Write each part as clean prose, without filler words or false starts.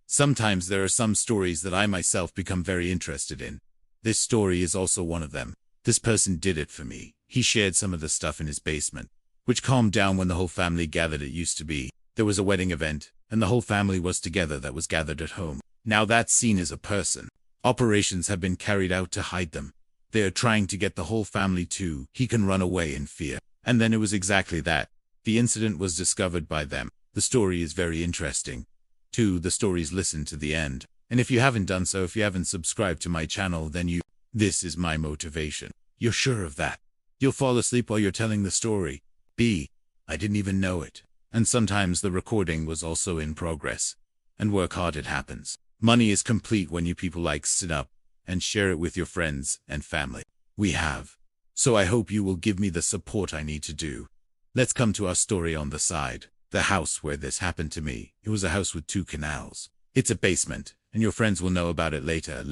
Sometimes there are some stories that I myself become very interested in. This story is also one of them. This person did it for me. He shared some of the stuff in his basement, which calmed down when the whole family gathered. It used to be, there was a wedding event, and the whole family was together that was gathered at home. Now that scene is a person. Operations have been carried out to hide them. They are trying to get the whole family to, he can run away in fear. And then it was exactly that. The incident was discovered by them. The story is very interesting. 2. The stories listen to the end. And if you haven't done so, if you haven't subscribed to my channel, then this is my motivation. You're sure of that? You'll fall asleep while you're telling the story. B. I didn't even know it. And sometimes the recording was also in progress. And work hard, it happens. Money is complete when you people like sit up and share it with your friends and family. We have. So I hope you will give me the support I need to do. Let's come to our story on the side. The house where this happened to me. It was a house with 2 canals. It's a basement, and your friends will know about it later.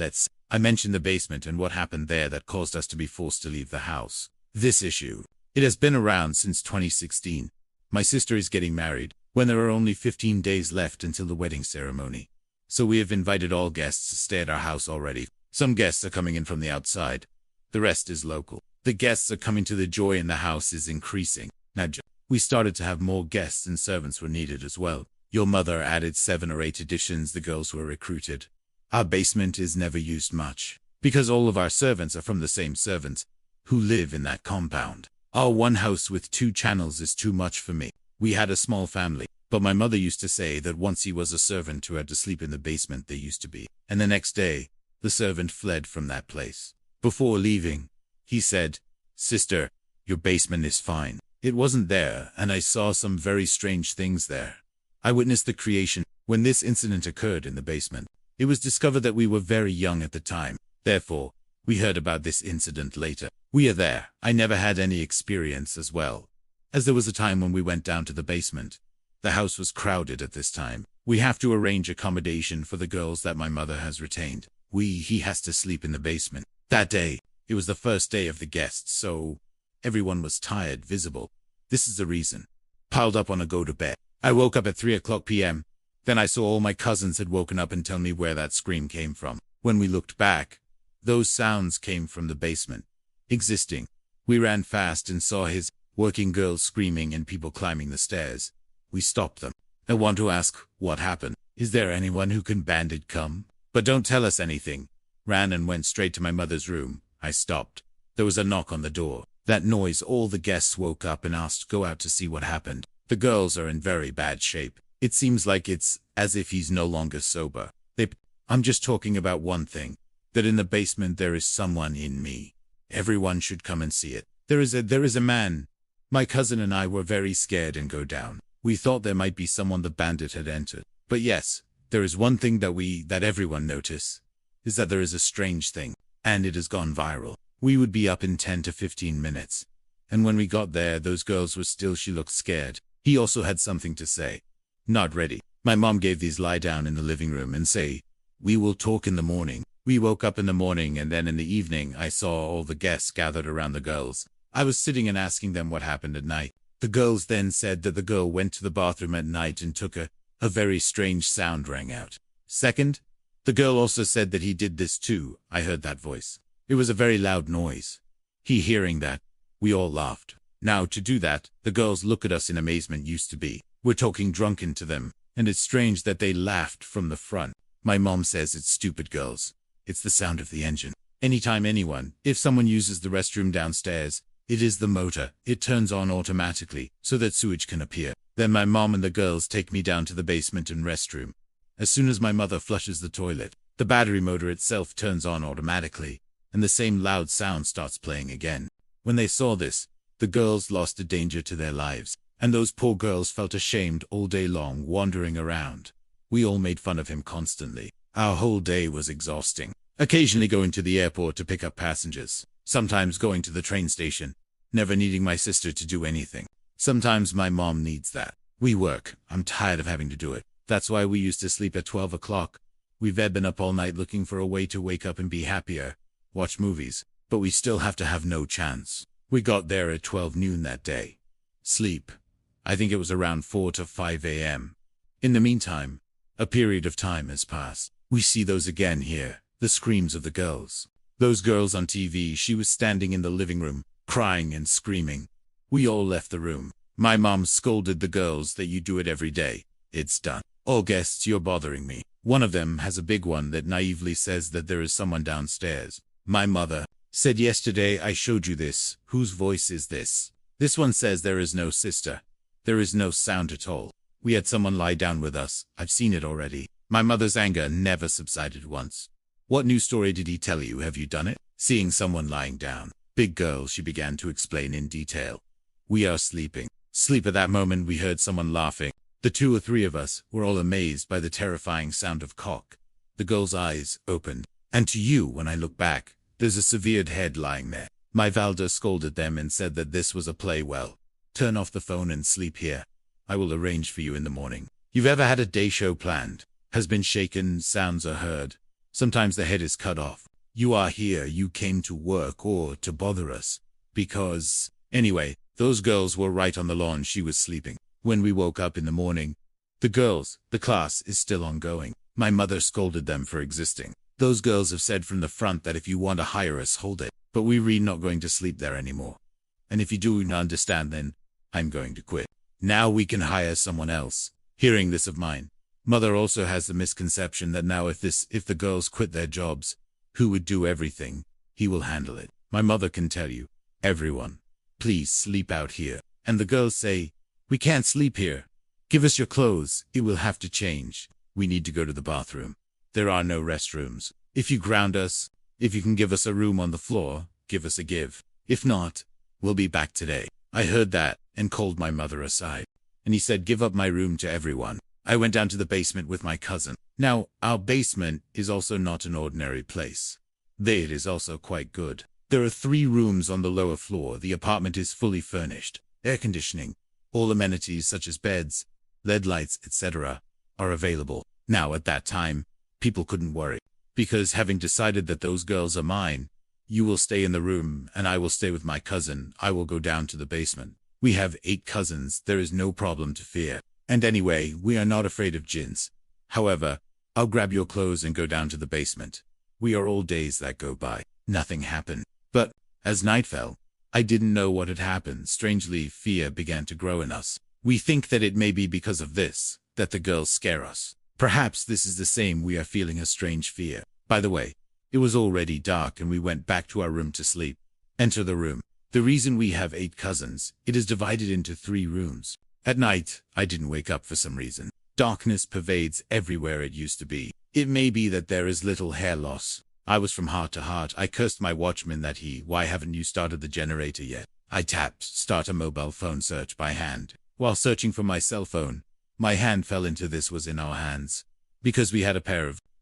I mentioned the basement and what happened there that caused us to be forced to leave the house. This issue. It has been around since 2016. My sister is getting married, when there are only 15 days left until the wedding ceremony. So we have invited all guests to stay at our house already. Some guests are coming in from the outside. The rest is local. The guests are coming to, the joy in the house is increasing. Now, we started to have more guests and servants were needed as well. Your mother added 7 or 8 additions. The girls were recruited. Our basement is never used much, because all of our servants are from the same servants who live in that compound. Our one house with 2 channels is too much for me. We had a small family, but my mother used to say that once he was a servant who had to sleep in the basement they used to be. And the next day, the servant fled from that place. Before leaving, he said, "Sister, your basement is fine." It wasn't there, and I saw some very strange things there. I witnessed the creation. When this incident occurred in the basement, it was discovered that we were very young at the time. Therefore, we heard about this incident later. We are there. I never had any experience as well, as there was a time when we went down to the basement. The house was crowded at this time. We have to arrange accommodation for the girls that my mother has retained. He has to sleep in the basement. That day, it was the first day of the guests, so everyone was tired, visible. This is the reason. Piled up on a go to bed. I woke up at 3:00 p.m. Then I saw all my cousins had woken up and tell me where that scream came from. When we looked back, those sounds came from the basement. Existing. We ran fast and saw his working girls screaming and people climbing the stairs. We stopped them. I want to ask, what happened? Is there anyone who can bandit come? But don't tell us anything. Ran and went straight to my mother's room. I stopped. There was a knock on the door. That noise, all the guests woke up and asked to go out to see what happened. The girls are in very bad shape. It seems like it's as if he's no longer sober. I'm just talking about one thing. That in the basement there is someone in me. Everyone should come and see it. There is a man. My cousin and I were very scared and go down. We thought there might be someone the bandit had entered. But yes, there is one thing that everyone notice, is that there is a strange thing, and it has gone viral. We would be up in 10 to 15 minutes. And when we got there, those girls were still, she looked scared. He also had something to say. Not ready. My mom gave these lie down in the living room and say, "We will talk in the morning." We woke up in the morning, and then in the evening I saw all the guests gathered around the girls. I was sitting and asking them what happened at night. The girls then said that the girl went to the bathroom at night and took a very strange sound rang out. Second, the girl also said that he did this too. I heard that voice. It was a very loud noise. Hearing that, we all laughed. Now to do that, the girls look at us in amazement. Used to be. We're talking drunken to them, and it's strange that they laughed from the front. My mom says it's stupid girls. It's the sound of the engine. Anytime if someone uses the restroom downstairs, it is the motor. It turns on automatically, so that sewage can appear. Then my mom and the girls take me down to the basement and restroom. As soon as my mother flushes the toilet, the battery motor itself turns on automatically, and the same loud sound starts playing again. When they saw this, the girls lost a danger to their lives, and those poor girls felt ashamed all day long wandering around. We all made fun of him constantly. Our whole day was exhausting. Occasionally going to the airport to pick up passengers. Sometimes going to the train station. Never needing my sister to do anything. Sometimes my mom needs that. We work. I'm tired of having to do it. That's why we used to sleep at 12 o'clock. We've been up all night looking for a way to wake up and be happier. Watch movies. But we still have to have no chance. We got there at 12 noon that day. Sleep. I think it was around 4 to 5 a.m. In the meantime, A period of time has passed. We see those again here, the screams of the girls. Those girls on TV. She was standing in the living room, crying and screaming. We all left the room. My mom scolded the girls that you do it every day. It's done. All guests, you're bothering me. One of them has a big one that naively says that there is someone downstairs. My mother said yesterday I showed you this. Whose voice is this? This one says there is no sister. There is no sound at all. We had someone lie down with us. I've seen it already. My mother's anger never subsided once. What new story did he tell you? Have you done it? Seeing someone lying down. Big girl, she began to explain in detail. We are sleeping. Sleep. At that moment we heard someone laughing. The 2 or 3 of us were all amazed by the terrifying sound of cock. The girl's eyes opened. And to you, when I look back, there's a severed head lying there. My Valda scolded them and said that this was a play. Well, turn off the phone and sleep here. I will arrange for you in the morning. You've ever had a day show planned? Has been shaken, sounds are heard. Sometimes the head is cut off. You are here, you came to work or to bother us. Because, anyway, those girls were right on the lawn. She was sleeping. When we woke up in the morning, the class is still ongoing. My mother scolded them for existing. Those girls have said from the front that if you want to hire us, hold it. But we really not going to sleep there anymore. And if you do not understand, then I'm going to quit. Now we can hire someone else. Hearing this of mine, mother also has the misconception that now if the girls quit their jobs, who would do everything? He will handle it. My mother can tell you, everyone, please sleep out here. And the girls say, we can't sleep here. Give us your clothes. It will have to change. We need to go to the bathroom. There are no restrooms. If you ground us, if you can give us a room on the floor, give us a give. If not, we'll be back today. I heard that and called my mother aside. And he said, give up my room to everyone. I went down to the basement with my cousin. Now, our basement is also not an ordinary place. It is also quite good. There are 3 rooms on the lower floor. The apartment is fully furnished. Air conditioning, all amenities such as beds, LED lights, etc. are available. Now, at that time, people couldn't worry. Because having decided that those girls are mine, you will stay in the room and I will stay with my cousin. I will go down to the basement. We have 8 cousins. There is no problem to fear. And anyway, we are not afraid of jinns. However, I'll grab your clothes and go down to the basement. We are all days that go by. Nothing happened. But, as night fell, I didn't know what had happened. Strangely, fear began to grow in us. We think that it may be because of this, that the girls scare us. Perhaps this is the same. We are feeling a strange fear. By the way, it was already dark and we went back to our room to sleep. Enter the room. The reason we have 8 cousins, it is divided into 3 rooms. At night, I didn't wake up for some reason. Darkness pervades everywhere it used to be. It may be that there is little hair loss. I was from heart to heart. I cursed my watchman that why haven't you started the generator yet? I tapped start a mobile phone search by hand. While searching for my cell phone, my hand fell into this was in our hands. Because we had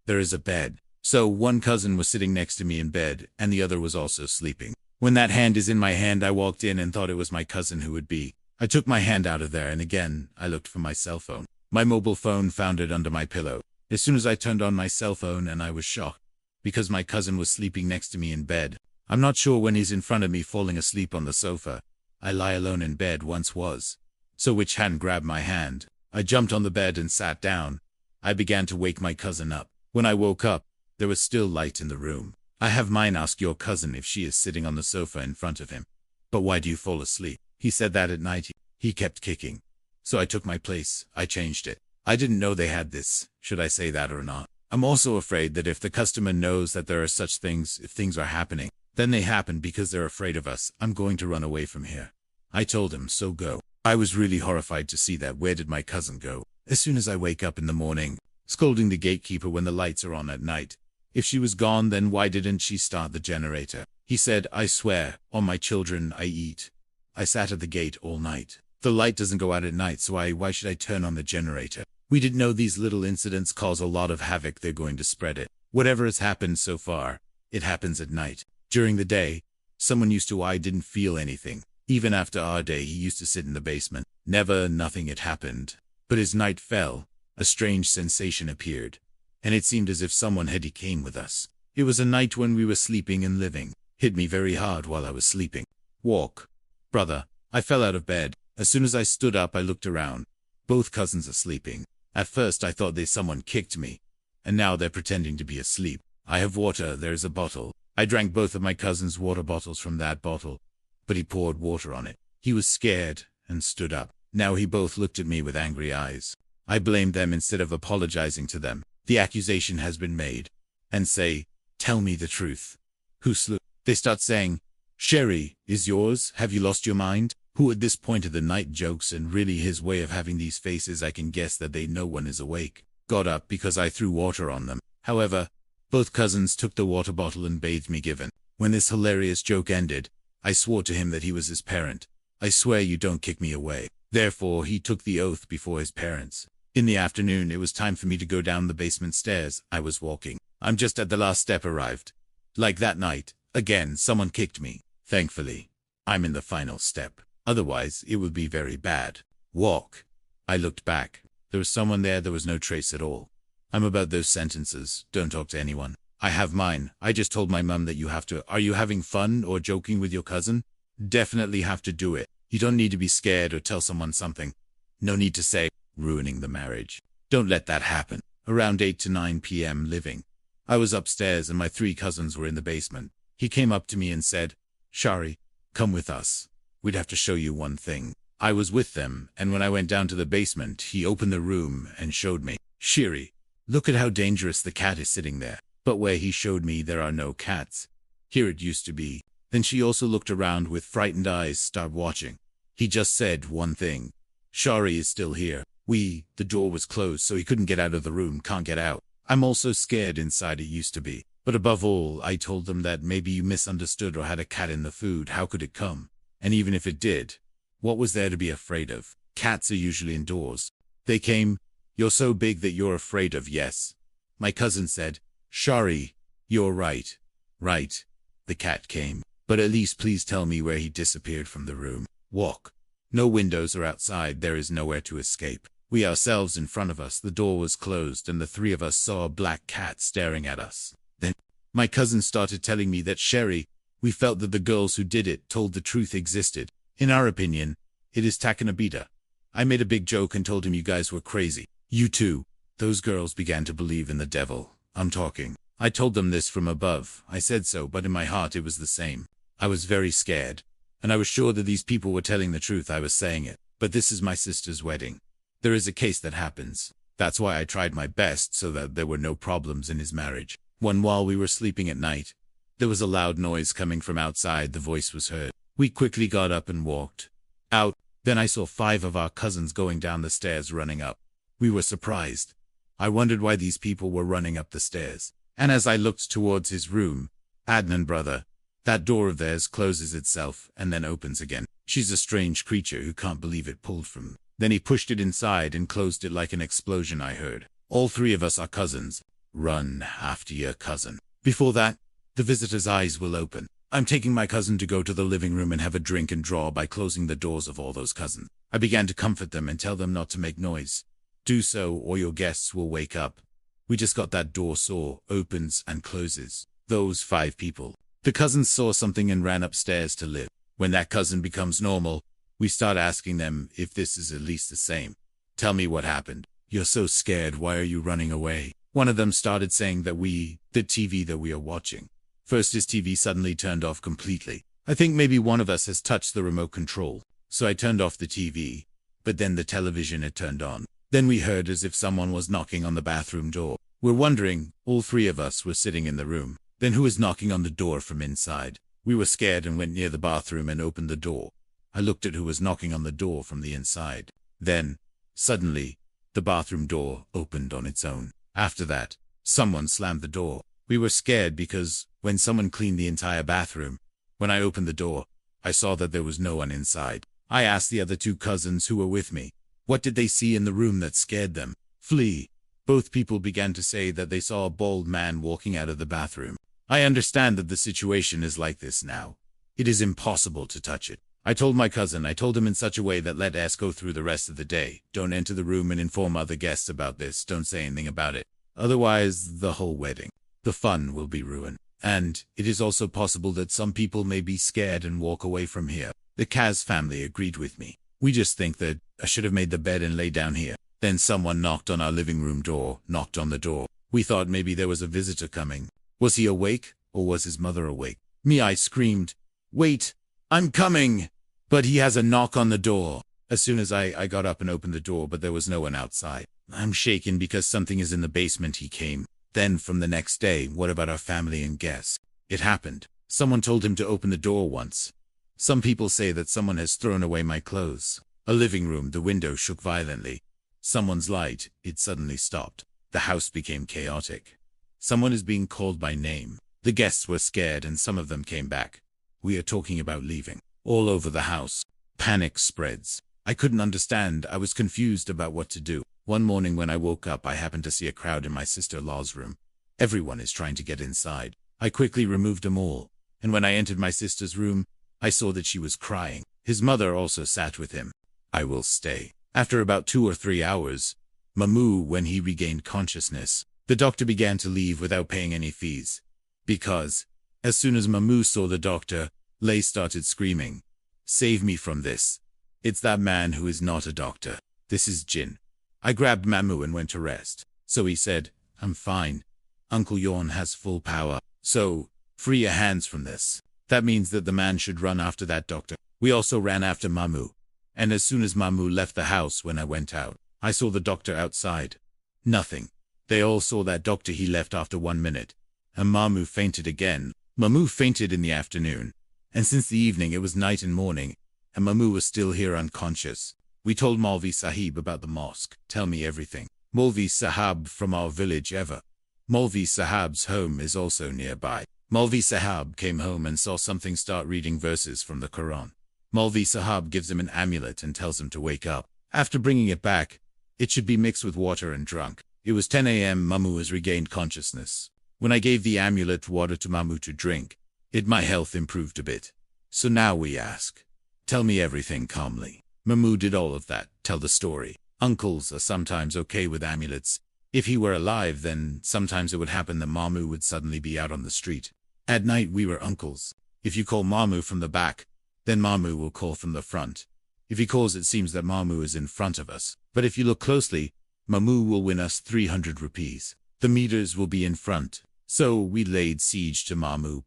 there is a bed. So one cousin was sitting next to me in bed and the other was also sleeping. When that hand is in my hand, I walked in and thought it was my cousin who would be. I took my hand out of there and again, I looked for my cell phone. My mobile phone found it under my pillow. As soon as I turned on my cell phone and I was shocked. Because my cousin was sleeping next to me in bed. I'm not sure when he's in front of me falling asleep on the sofa. I lie alone in bed once was. So which hand grabbed my hand? I jumped on the bed and sat down. I began to wake my cousin up. When I woke up, there was still light in the room. I have mine ask your cousin if she is sitting on the sofa in front of him. But why do you fall asleep? He said that at night he kept kicking. So I took my place. I changed it. I didn't know they had this. Should I say that or not? I'm also afraid that if the customer knows that there are such things, if things are happening, then they happen because they're afraid of us. I'm going to run away from here. I told him, so go. I was really horrified to see that. Where did my cousin go? As soon as I wake up in the morning, scolding the gatekeeper when the lights are on at night. If she was gone, then why didn't she start the generator? He said, I swear, on my children I eat. I sat at the gate all night. The light doesn't go out at night, so why should I turn on the generator? We didn't know these little incidents cause a lot of havoc. They're going to spread it. Whatever has happened so far, it happens at night. During the day, someone used to I didn't feel anything. Even after our day, he used to sit in the basement. Nothing had happened. But as night fell, a strange sensation appeared. And it seemed as if someone had came with us. It was a night when we were sleeping and living. Hit me very hard while I was sleeping. Walk. Brother, I fell out of bed. As soon as I stood up, I looked around. Both cousins are sleeping. At first I thought someone kicked me, and now they're pretending to be asleep. I have water, there's a bottle. I drank both of my cousin's water bottles from that bottle, but he poured water on it. He was scared and stood up. Now he both looked at me with angry eyes. I blamed them instead of apologizing to them. The accusation has been made. And say, tell me the truth. Who slew? They start saying, Sherry is yours, have you lost your mind? Who at this point of the night jokes, and really his way of having these faces, I can guess that no one is awake. Got up because I threw water on them. However, both cousins took the water bottle and bathed me given. When this hilarious joke ended, I swore to him that he was his parent. I swear you don't kick me away. Therefore, he took the oath before his parents. In the afternoon, it was time for me to go down the basement stairs. I was walking. I'm just at the last step arrived. Like that night, again, someone kicked me. Thankfully, I'm in the final step. Otherwise, it would be very bad. Walk. I looked back. There was someone there. There was no trace at all. I'm about those sentences. Don't talk to anyone. I have mine. I just told my mum that you have to. Are you having fun or joking with your cousin? Definitely have to do it. You don't need to be scared or tell someone something. No need to say, ruining the marriage. Don't let that happen. Around 8 to 9 p.m. living. I was upstairs and my 3 cousins were in the basement. He came up to me and said, Shari, come with us. We'd have to show you one thing. I was with them, and when I went down to the basement, he opened the room and showed me. Shiri, look at how dangerous the cat is sitting there. But where he showed me there are no cats. Here it used to be. Then she also looked around with frightened eyes, start watching. He just said one thing. Shari is still here. The door was closed so he couldn't get out of the room, can't get out. I'm also scared inside it used to be. But above all, I told them that maybe you misunderstood or had a cat in the food, how could it come? And even if it did, what was there to be afraid of? Cats are usually indoors. They came. You're so big that you're afraid of, yes. My cousin said, Shari, you're right. Right. The cat came. But at least please tell me where he disappeared from the room. Walk. No windows are outside, there is nowhere to escape. We ourselves in front of us, the door was closed and the 3 of us saw a black cat staring at us. Then, my cousin started telling me that Sherry, we felt that the girls who did it told the truth existed. In our opinion, it is Takanabita. I made a big joke and told him you guys were crazy. You too. Those girls began to believe in the devil. I'm talking. I told them this from above. I said so, but in my heart it was the same. I was very scared. And I was sure that these people were telling the truth. I was saying it. But this is my sister's wedding. There is a case that happens. That's why I tried my best so that there were no problems in his marriage. While we were sleeping at night, there was a loud noise coming from outside. The voice was heard. We quickly got up and walked out. Then I saw 5 of our cousins going down the stairs running up. We were surprised. I wondered why these people were running up the stairs. And as I looked towards his room, Adnan brother, that door of theirs closes itself and then opens again. She's a strange creature who can't believe it pulled from. Then he pushed it inside and closed it like an explosion I heard. All 3 of us are cousins. Run after your cousin. Before that, the visitor's eyes will open. I'm taking my cousin to go to the living room and have a drink and draw by closing the doors of all those cousins. I began to comfort them and tell them not to make noise. Do so or your guests will wake up. We just got that door saw, opens and closes. Those 5 people. The cousins saw something and ran upstairs to live. When that cousin becomes normal, we start asking them if this is at least the same. Tell me what happened. You're so scared, why are you running away? One of them started saying that the TV that we are watching. First his TV suddenly turned off completely. I think maybe one of us has touched the remote control. So I turned off the TV. But then the television had turned on. Then we heard as if someone was knocking on the bathroom door. We're wondering, all 3 of us were sitting in the room. Then who was knocking on the door from inside? We were scared and went near the bathroom and opened the door. I looked at who was knocking on the door from the inside. Then, suddenly, the bathroom door opened on its own. After that, someone slammed the door. We were scared because, when someone cleaned the entire bathroom, when I opened the door, I saw that there was no one inside. I asked the other 2 cousins who were with me, what did they see in the room that scared them? Flee. Both people began to say that they saw a bald man walking out of the bathroom. I understand that the situation is like this now. It is impossible to touch it. I told my cousin, I told him in such a way that let us go through the rest of the day. Don't enter the room and inform other guests about this. Don't say anything about it. Otherwise, the whole wedding, the fun will be ruined. And it is also possible that some people may be scared and walk away from here. The Kaz family agreed with me. We just think that I should have made the bed and lay down here. Then someone knocked on our living room door, knocked on the door. We thought maybe there was a visitor coming. Was he awake, or was his mother awake? I screamed, "Wait, I'm coming!" But he has a knock on the door. As soon as I got up and opened the door, but there was no one outside. I'm shaken because something is in the basement. He came. Then from the next day, what about our family and guests? It happened. Someone told him to open the door once. Some people say that someone has thrown away my clothes. A living room, the window shook violently. Someone's light, it suddenly stopped. The house became chaotic. Someone is being called by name. The guests were scared and some of them came back. We are talking about leaving. All over the house. Panic spreads. I couldn't understand. I was confused about what to do. One morning when I woke up, I happened to see a crowd in my sister-in-law's room. Everyone is trying to get inside. I quickly removed them all. And when I entered my sister's room, I saw that she was crying. His mother also sat with him. I will stay. After about 2 or 3 hours, Mamu, when he regained consciousness, the doctor began to leave without paying any fees. Because, as soon as Mamu saw the doctor, Lay started screaming, "Save me from this. It's that man who is not a doctor. This is Jin." I grabbed Mamu and went to rest. So he said, "I'm fine. Uncle Yorn has full power. So, free your hands from this." That means that the man should run after that doctor. We also ran after Mamu. And as soon as Mamu left the house, when I went out, I saw the doctor outside. Nothing. They all saw that doctor. He left after 1 minute. And Mamu fainted again. Mamu fainted in the afternoon. And since the evening it was night and morning. And Mamu was still here unconscious. We told Maulvi Sahib about the mosque. Tell me everything. Maulvi Sahab from our village ever. Maulvi Sahab's home is also nearby. Maulvi Sahab came home and saw something start reading verses from the Quran. Maulvi Sahab gives him an amulet and tells him to wake up. After bringing it back, it should be mixed with water and drunk. It was 10 a.m. Mamu has regained consciousness. When I gave the amulet water to Mamu to drink, my health improved a bit. So now we ask. Tell me everything calmly. Mamu did all of that. Tell the story. Uncles are sometimes okay with amulets. If he were alive, then sometimes it would happen that Mamu would suddenly be out on the street. At night we were uncles. If you call Mamu from the back, then Mamu will call from the front. If he calls, it seems that Mamu is in front of us. But if you look closely, Mamu will win us 300 rupees. The meters will be in front. So we laid siege to Mamu.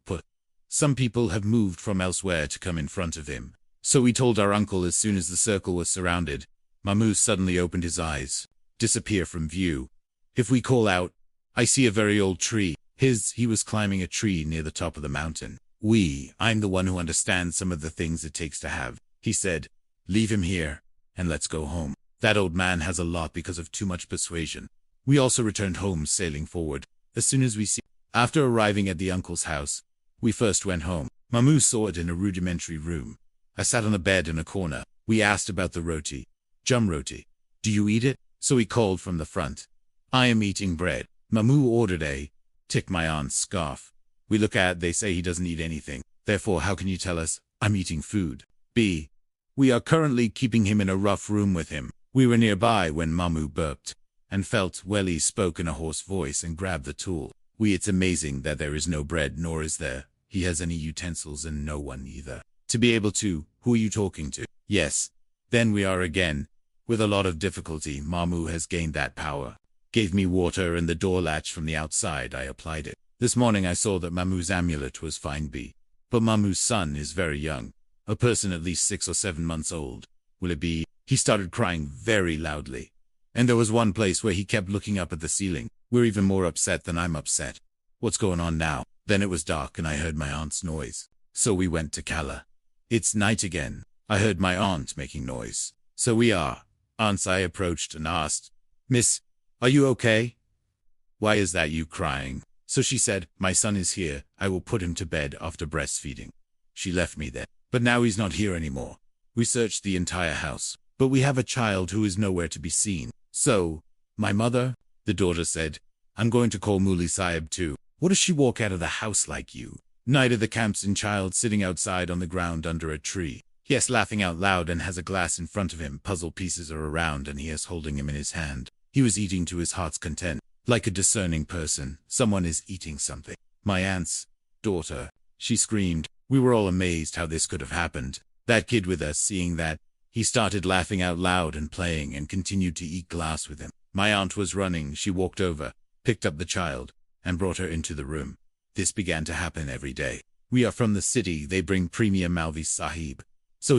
Some people have moved from elsewhere to come in front of him. So we told our uncle as soon as the circle was surrounded. Mamu suddenly opened his eyes, disappear from view. If we call out, I see a very old tree. He was climbing a tree near the top of the mountain. I'm the one who understands some of the things it takes to have. He said, "Leave him here, and let's go home." That old man has a lot because of too much persuasion. We also returned home sailing forward. As soon as we see, after arriving at the uncle's house, we first went home. Mamu saw it in a rudimentary room. I sat on the bed in a corner. We asked about the roti. Jum roti. Do you eat it? So he called from the front. I am eating bread. Mamu ordered a. Tick my aunt's scarf. We look at, they say he doesn't eat anything. Therefore, how can you tell us, I'm eating food? B. We are currently keeping him in a rough room with him. We were nearby when Mamu burped and felt Welly spoke in a hoarse voice and grabbed the tool. It's amazing that there is no bread, nor is he has any utensils and no one either. To be able to, who are you talking to? Yes. Then we are again. With a lot of difficulty, Mamu has gained that power. Gave me water and the door latch from the outside. I applied it. This morning I saw that Mamu's amulet was fine B. But Mamu's son is very young. A person at least 6 or 7 months old. Will it be? He started crying very loudly. And there was one place where he kept looking up at the ceiling. We're even more upset than I'm upset. What's going on now? Then it was dark and I heard my aunt's noise. So we went to Kala. It's night again. I heard my aunt making noise. So we are. Aunts, I approached and asked, "Miss, are you okay? Why is that you crying?" So she said, "My son is here. I will put him to bed after breastfeeding." She left me there. But now he's not here anymore. We searched the entire house. But we have a child who is nowhere to be seen. So, my mother, the daughter said, "I'm going to call Muli Sahib too. What does she walk out of the house like you?" Night of the Kamsin child sitting outside on the ground under a tree. Yes, laughing out loud and has a glass in front of him. Puzzle pieces are around and he is holding him in his hand. He was eating to his heart's content. Like a discerning person, someone is eating something. My aunt's daughter. She screamed. We were all amazed how this could have happened. That kid with us, seeing that, He started laughing out loud and playing and continued to eat glass with him. My aunt was running. She walked over, picked up the child, and brought her into the room. This began to happen every day. We are from the city. They bring premium Malvi Sahib. So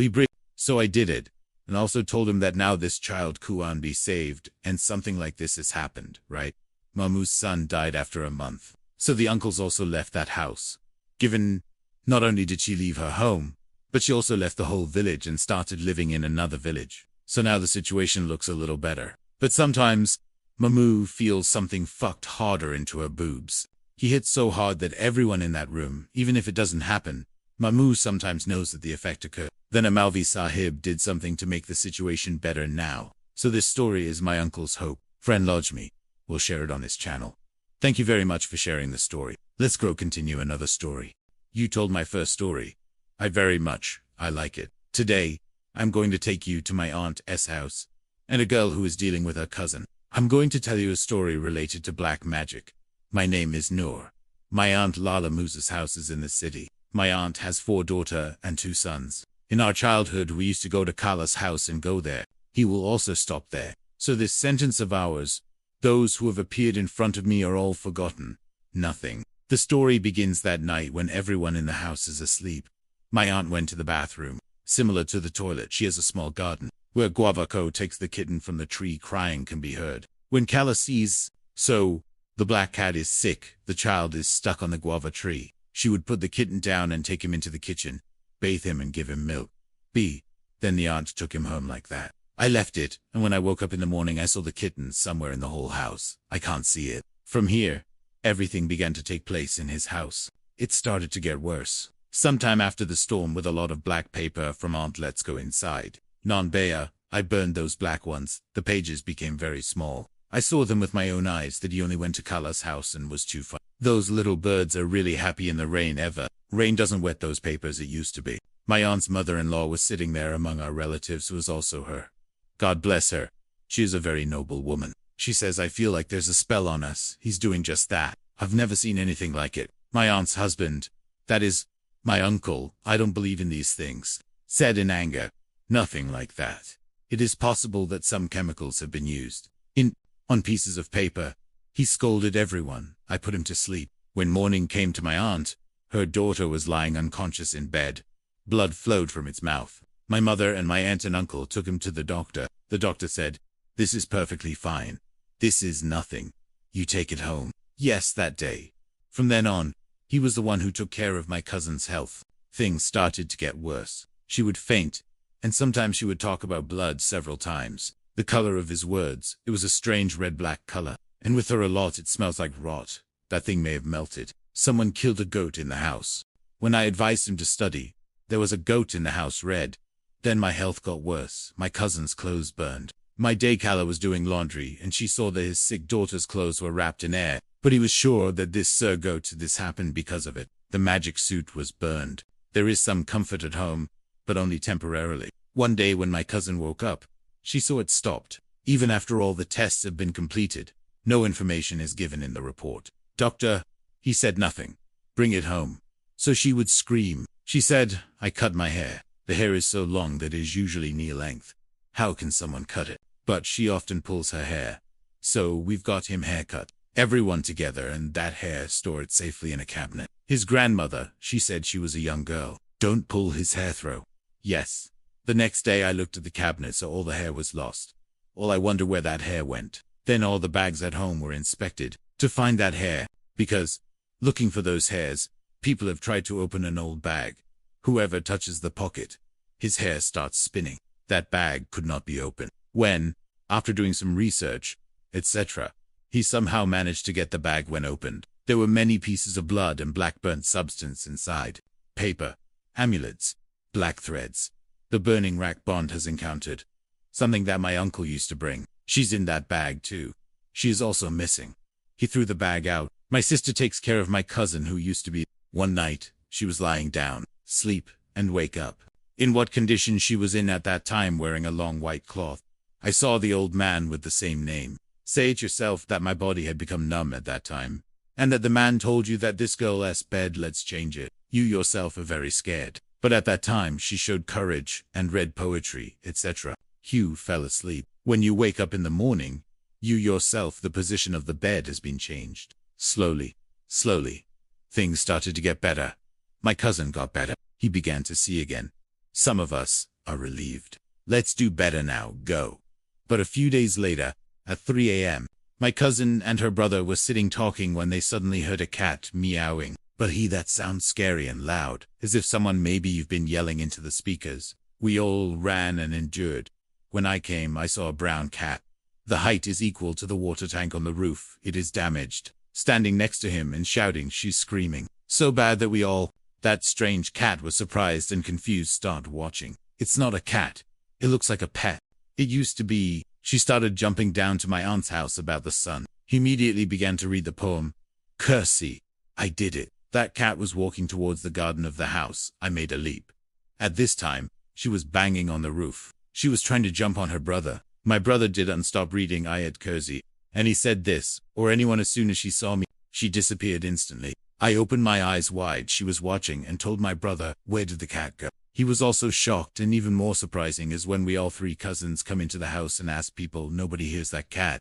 I did it, and also told him that now this child Kuan be saved, and something like this has happened, right? Mamu's son died after a month. So the uncles also left that house. Given, not only did she leave her home, but she also left the whole village and started living in another village. So now the situation looks a little better. But sometimes, Mamu feels something fucked harder into her boobs. He hits so hard that everyone in that room, even if it doesn't happen, Mamu sometimes knows that the effect occurred. Then a Malvi Sahib did something to make the situation better now. So this story is my uncle's hope. Friend Lajmi will share it on his channel. Thank you very much for sharing the story. Let's go continue another story. You told my first story. I like it. Today, I'm going to take you to my aunt's house and a girl who is dealing with her cousin. I'm going to tell you a story related to black magic. My name is Noor. My aunt Lala Musa's house is in the city. My aunt has 4 daughters and 2 sons. In our childhood, we used to go to Kala's house and go there. He will also stop there. So this sentence of ours, those who have appeared in front of me are all forgotten. Nothing. The story begins that night when everyone in the house is asleep. My aunt went to the bathroom. Similar to the toilet, she has a small garden, where Guavako takes the kitten from the tree. Crying can be heard. When Kala sees, so, the black cat is sick, the child is stuck on the guava tree, she would put the kitten down and take him into the kitchen, bathe him and give him milk. Then the aunt took him home like that. I left it, and when I woke up in the morning I saw the kitten somewhere in the whole house. I can't see it. From here, everything began to take place in his house. It started to get worse. Sometime after the storm with a lot of black paper from Aunt Let's Go Inside. Non-Bea, I burned those black ones. The pages became very small. I saw them with my own eyes that he only went to Kala's house and was too far. Those little birds are really happy in the rain ever. Rain doesn't wet those papers, it used to be. My aunt's mother-in-law was sitting there among our relatives, was also her. God bless her. She is a very noble woman. She says, I feel like there's a spell on us. He's doing just that. I've never seen anything like it. My aunt's husband, that is, my uncle, I don't believe in these things, said in anger. Nothing like that. It is possible that some chemicals have been used. On pieces of paper. He scolded everyone. I put him to sleep. When morning came to my aunt, her daughter was lying unconscious in bed. Blood flowed from its mouth. My mother and my aunt and uncle took him to the doctor. The doctor said, this is perfectly fine. This is nothing. You take it home. Yes, that day. From then on, he was the one who took care of my cousin's health. Things started to get worse. She would faint, and sometimes she would talk about blood several times. The color of his words, it was a strange red-black color. And with her a lot, it smells like rot. That thing may have melted. Someone killed a goat in the house. When I advised him to study, there was a goat in the house red. Then my health got worse. My cousin's clothes burned. My day Kala was doing laundry, and she saw that his sick daughter's clothes were wrapped in air. But he was sure that this happened because of it. The magic suit was burned. There is some comfort at home, but only temporarily. One day when my cousin woke up, she saw it stopped. Even after all the tests have been completed, no information is given in the report. Doctor, he said nothing. Bring it home. So she would scream. She said, I cut my hair. The hair is so long that it is usually knee length. How can someone cut it? But she often pulls her hair. So we've got him haircut. Everyone together, and that hair stored safely in a cabinet. His grandmother, she said she was a young girl. Don't pull his hair through. Yes. The next day I looked at the cabinet, so all the hair was lost. All I wonder where that hair went. Then all the bags at home were inspected to find that hair, because, looking for those hairs, people have tried to open an old bag. Whoever touches the pocket, his hair starts spinning. That bag could not be opened. When, after doing some research, etc., he somehow managed to get the bag when opened. There were many pieces of blood and black burnt substance inside. Paper, amulets, black threads. The burning rack Bond has encountered. Something that my uncle used to bring. She's in that bag too. She is also missing. He threw the bag out. My sister takes care of my cousin who used to be. One night, she was lying down, sleep, and wake up. In what condition she was in at that time, wearing a long white cloth. I saw the old man with the same name. Say it yourself that my body had become numb at that time. And that the man told you that this girl's bed, let's change it. You yourself are very scared. But at that time she showed courage and read poetry, etc. Hugh fell asleep. When you wake up in the morning, you yourself, the position of the bed has been changed. Slowly, things started to get better. My cousin got better. He began to see again. Some of us are relieved. Let's do better now, go. But a few days later, at 3 a.m., my cousin and her brother were sitting talking when they suddenly heard a cat meowing. But that sounds scary and loud, as if someone maybe you've been yelling into the speakers. We all ran and endured. When I came, I saw a brown cat. The height is equal to the water tank on the roof. It is damaged. Standing next to him and shouting, she's screaming. So bad that we all, that strange cat, was surprised and confused, started watching. It's not a cat. It looks like a pet. It used to be. She started jumping down to my aunt's house about the sun. He immediately began to read the poem. Cursey. I did it. That cat was walking towards the garden of the house. I made a leap. At this time, she was banging on the roof. She was trying to jump on her brother. My brother didn't stop reading I had Cursey, and he said this, or anyone. As soon as she saw me, she disappeared instantly. I opened my eyes wide. She was watching and told my brother, where did the cat go? He was also shocked, and even more surprising is when we all three cousins come into the house and ask people, nobody hears that cat.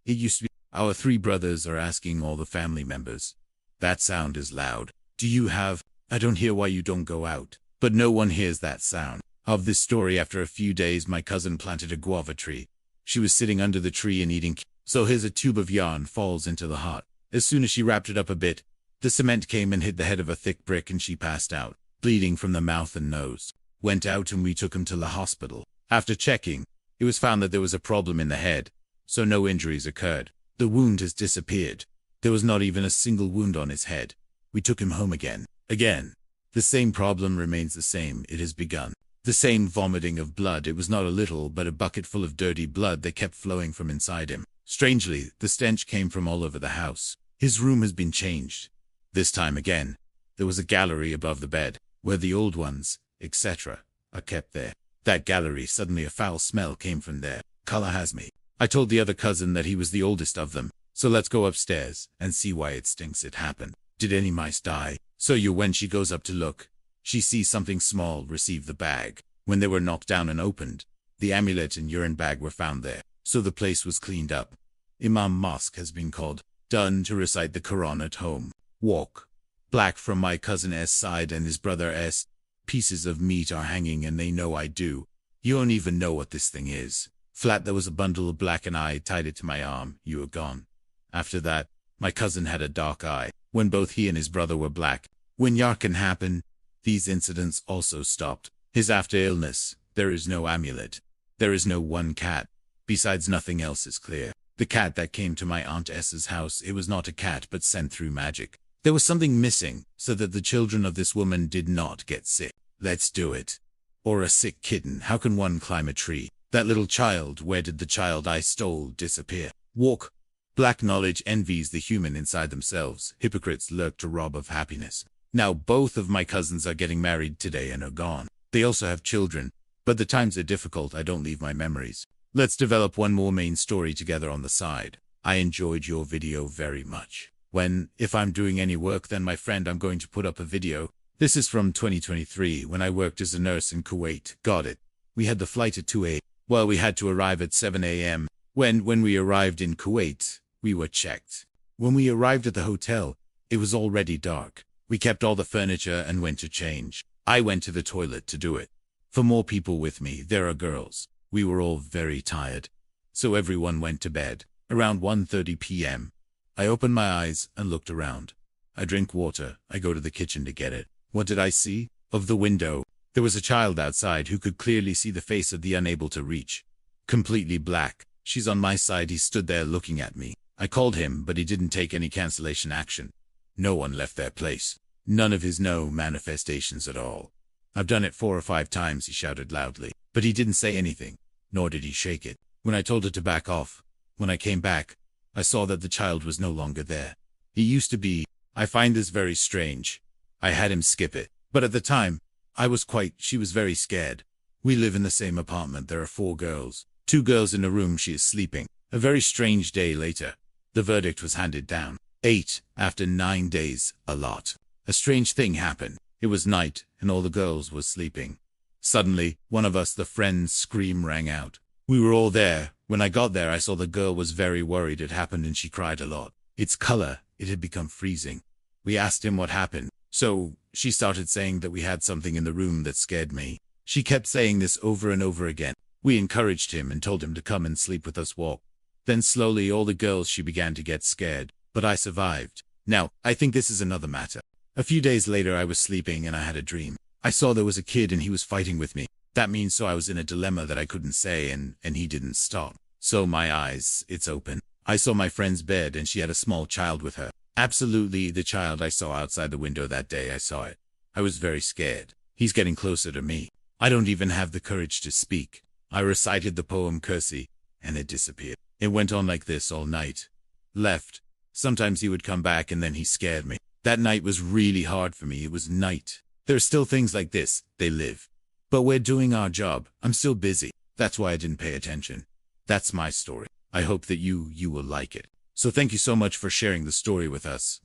It used to be. Our three brothers are asking all the family members. That sound is loud. Do you have? I don't hear why you don't go out. But no one hears that sound. Of this story, after a few days, my cousin planted a guava tree. She was sitting under the tree and eating. So here's a tube of yarn falls into the heart. As soon as she wrapped it up a bit, the cement came and hit the head of a thick brick and she passed out, bleeding from the mouth and nose. Went out and we took him to the hospital. After checking, it was found that there was a problem in the head, so no injuries occurred. The wound has disappeared. There was not even a single wound on his head. We took him home again. The same problem remains the same. It has begun. The same vomiting of blood. It was not a little, but a bucket full of dirty blood that kept flowing from inside him. Strangely, the stench came from all over the house. His room has been changed. This time again, there was a gallery above the bed, where the old ones, etc., are kept there. That gallery, suddenly a foul smell came from there. Color has me. I told the other cousin that he was the oldest of them. So let's go upstairs and see why it stinks. It happened. Did any mice die? When she goes up to look, she sees something small receive the bag. When they were knocked down and opened, the amulet and urine bag were found there. So the place was cleaned up. Imam Mosque has been called. Done to recite the Quran at home. Walk. Black from my cousin S side and his brother S. Pieces of meat are hanging and they know I do. You don't even know what this thing is. Flat, there was a bundle of black and I tied it to my arm. You were gone. After that, my cousin had a dark eye. When both he and his brother were black. When Yarkin happened, these incidents also stopped. His after illness, there is no amulet. There is no one cat. Besides, nothing else is clear. The cat that came to my Aunt S's house, it was not a cat but sent through magic. There was something missing, so that the children of this woman did not get sick. Let's do it. Or a sick kitten. How can one climb a tree? That little child, where did the child I stole disappear? Walk. Black knowledge envies the human inside themselves. Hypocrites lurk to rob of happiness. Now both of my cousins are getting married today and are gone. They also have children, but the times are difficult. I don't leave my memories. Let's develop one more main story together on the side. I enjoyed your video very much. If I'm doing any work, then my friend, I'm going to put up a video. This is from 2023 when I worked as a nurse in Kuwait. Got it. We had the flight at 2 a.m. Well, we had to arrive at 7 a.m. When we arrived in Kuwait, we were checked. When we arrived at the hotel, it was already dark. We kept all the furniture and went to change. I went to the toilet to do it. For more people with me, there are girls. We were all very tired. So everyone went to bed. Around 1:30 p.m. I opened my eyes and looked around. I drink water. I go to the kitchen to get it. What did I see? Of the window, there was a child outside who could clearly see the face of the unable to reach. Completely black. She's on my side. He stood there looking at me. I called him, but he didn't take any cancellation action. No one left their place. None of his no manifestations at all. I've done it 4 or 5 times, he shouted loudly. But he didn't say anything, nor did he shake it. When I told her to back off, when I came back, I saw that the child was no longer there. He used to be. I find this very strange. I had him skip it. But at the time, she was very scared. We live in the same apartment. There are 4 girls. 2 girls in a room. She is sleeping. A very strange day later, the verdict was handed down. 8, after 9 days, a lot. A strange thing happened. It was night, and all the girls were sleeping. Suddenly, one of us, the friend's scream rang out. We were all there. When I got there, I saw the girl was very worried it happened and she cried a lot. Its color, it had become freezing. We asked him what happened. So, she started saying that we had something in the room that scared me. She kept saying this over and over again. We encouraged him and told him to come and sleep with us walk. Then slowly all the girls she began to get scared, but I survived. Now, I think this is another matter. A few days later I was sleeping and I had a dream. I saw there was a kid and he was fighting with me. That means so I was in a dilemma that I couldn't say and he didn't stop. So my eyes, it's open. I saw my friend's bed and she had a small child with her. Absolutely the child I saw outside the window that day I saw it. I was very scared. He's getting closer to me. I don't even have the courage to speak. I recited the poem Kersey, and it disappeared. It went on like this all night. Left. Sometimes he would come back and then he scared me. That night was really hard for me. It was night. There are still things like this. They live. But we're doing our job. I'm still busy. That's why I didn't pay attention. That's my story. I hope that you will like it. So thank you so much for sharing the story with us.